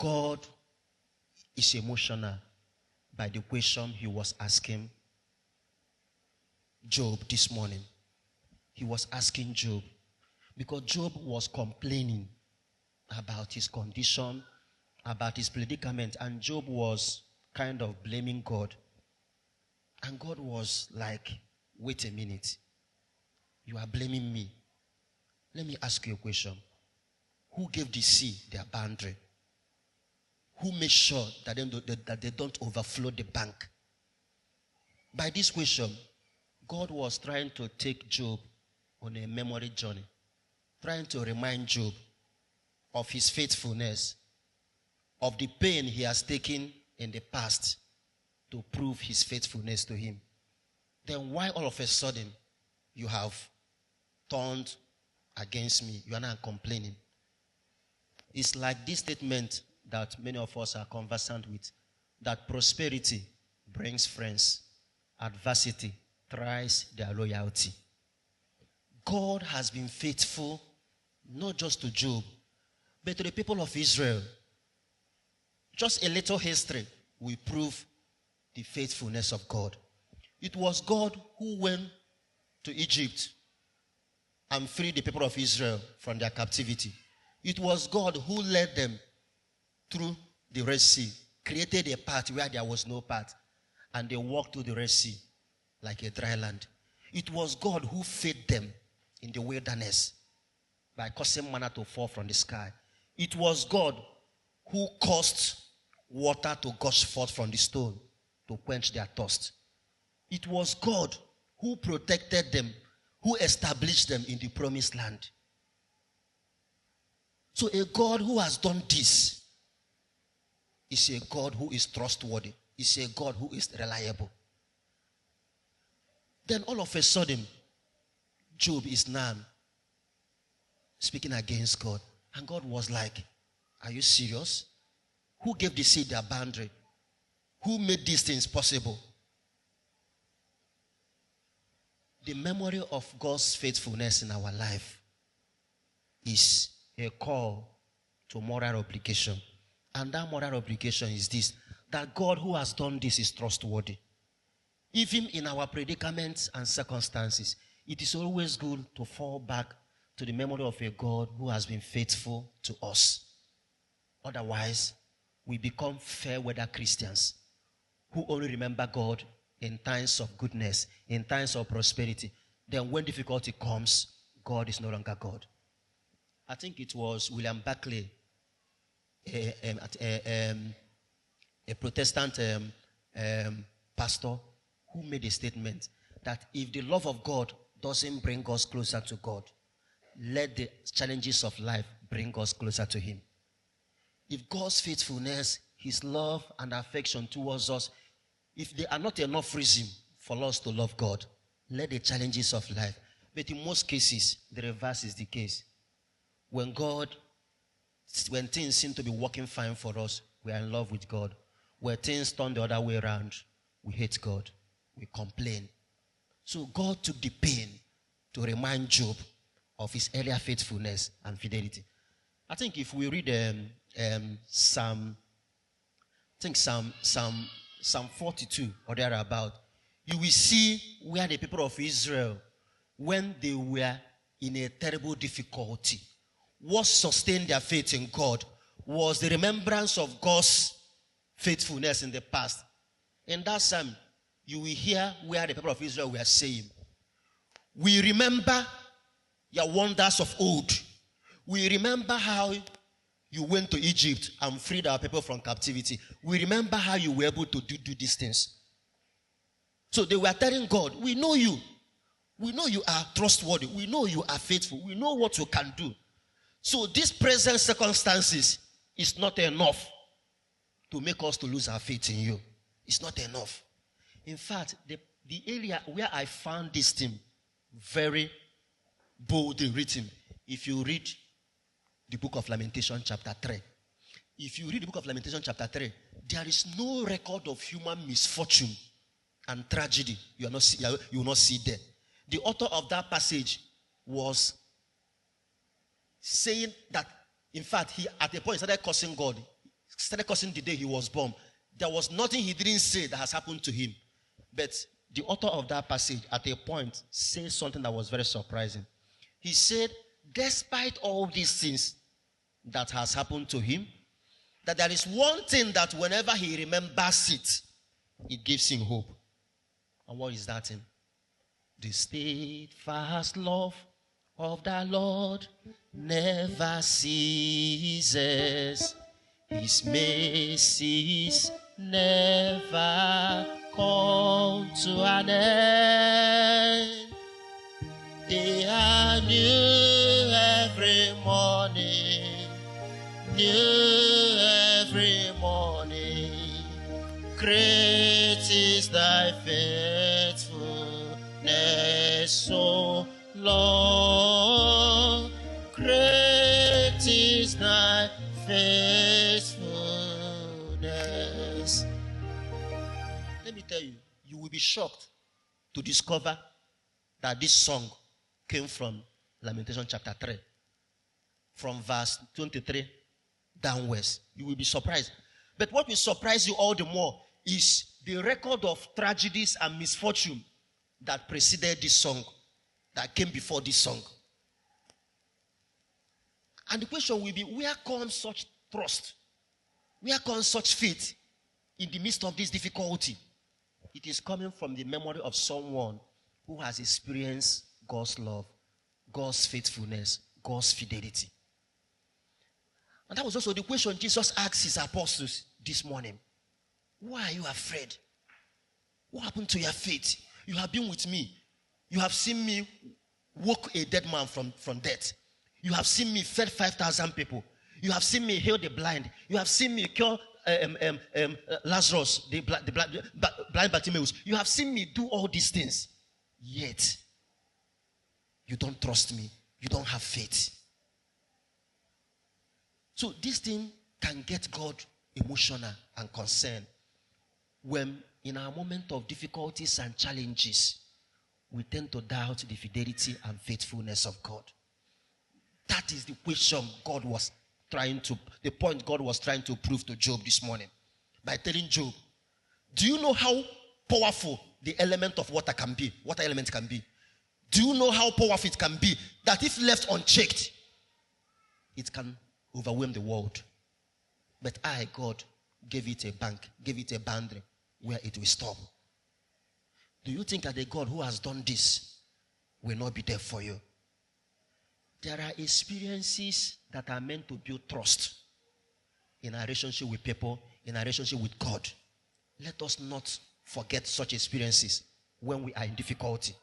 God is emotional by the question he was asking Job this morning. He was asking Job because Job was complaining about his condition, about his predicament, and Job was kind of blaming God. And God was like, wait a minute. You are blaming me. Let me ask you a question. Who gave the sea their boundary? Who made sure that they don't overflow the bank? By this question, God was trying to take Job on a memory journey, trying to remind Job of his faithfulness, of the pain he has taken in the past to prove his faithfulness to him. Then why all of a sudden you have turned against me? You are not complaining. It's like this statement that many of us are conversant with, that prosperity brings friends, adversity tries their loyalty. God has been faithful not just to Job, but to the people of Israel. Just a little history will prove the faithfulness of God. It was God who went to Egypt and freed the people of Israel from their captivity. It was God who led them through the Red Sea, created a path where there was no path, and they walked through the Red Sea like a dry land. It was God who fed them in the wilderness by causing manna to fall from the sky. It was God who caused water to gush forth from the stone to quench their thirst. It was God who protected them, who established them in the promised land. So a God who has done this is a God who is trustworthy, is a God who is reliable. Then all of a sudden, Job is now speaking against God. And God was like, are you serious? Who gave the sea their boundary? Who made these things possible? The memory of God's faithfulness in our life is a call to moral obligation. And that moral obligation is this, that God who has done this is trustworthy. Even in our predicaments and circumstances, it is always good to fall back to the memory of a God who has been faithful to us. Otherwise, we become fair weather Christians who only remember God in times of goodness, in times of prosperity. Then when difficulty comes, God is no longer God. I think it was William Barclay, a Protestant pastor, who made a statement that if the love of God doesn't bring us closer to God, let the challenges of life bring us closer to Him. If God's faithfulness, His love and affection towards us, if they are not enough reason for us to love God, let the challenges of life. But in most cases, the reverse is the case. When things seem to be working fine for us, we are in love with God. When things turn the other way around, we hate God. We complain. So God took the pain to remind Job of his earlier faithfulness and fidelity. I think if we read Psalm 42 or thereabout, you will see where the people of Israel, when they were in a terrible difficulty, what sustained their faith in God was the remembrance of God's faithfulness in the past. In that psalm, you will hear where the people of Israel were saying, we remember your wonders of old. We remember how you went to Egypt and freed our people from captivity. We remember how you were able to do these things. So they were telling God, we know you. We know you are trustworthy. We know you are faithful. We know what you can do. So these present circumstances is not enough to make us to lose our faith in you. It's not enough. In fact, the area where I found this thing very boldly written, if you read the book of Lamentation chapter 3. If you read the book of Lamentation chapter 3, there is no record of human misfortune and tragedy you will not see there. The author of that passage was saying that, in fact, he at a point started cursing God, started cursing the day he was born. There was nothing he didn't say that has happened to him. But the author of that passage at a point said something that was very surprising. He said, despite all these things that has happened to him, that there is one thing that whenever he remembers it, it gives him hope. And what is that thing? The steadfast love of the Lord never ceases. His mercies never come to an end. They are new every morning, new every morning. Great is thy faithfulness, so Lord. Great is thy faithfulness. Let me tell you, you will be shocked to discover that this song came from Lamentation chapter 3. From verse 23 downwards. You will be surprised. But what will surprise you all the more is the record of tragedies and misfortune that preceded this song, that came before this song. And the question will be, where comes such trust? Where comes such faith in the midst of this difficulty? It is coming from the memory of someone who has experienced God's love, God's faithfulness, God's fidelity. And that was also the question Jesus asked his apostles this morning. Why are you afraid? What happened to your faith? You have been with me. You have seen me woke a dead man from death. You have seen me fed 5,000 people. You have seen me heal the blind. You have seen me cure Lazarus, the blind Bartimaeus. You have seen me do all these things. Yet, you don't trust me. You don't have faith. So this thing can get God emotional and concerned when in our moment of difficulties and challenges, we tend to doubt the fidelity and faithfulness of God. That is the question the point God was trying to prove to Job this morning by telling Job, do you know how powerful the element of water can be? Water element can be. Do you know how powerful it can be that if left unchecked, it can overwhelm the world? But I, God, gave it a bank, gave it a boundary where it will stop. Do you think that the God who has done this will not be there for you? There are experiences that are meant to build trust in our relationship with people, in our relationship with God. Let us not forget such experiences when we are in difficulty.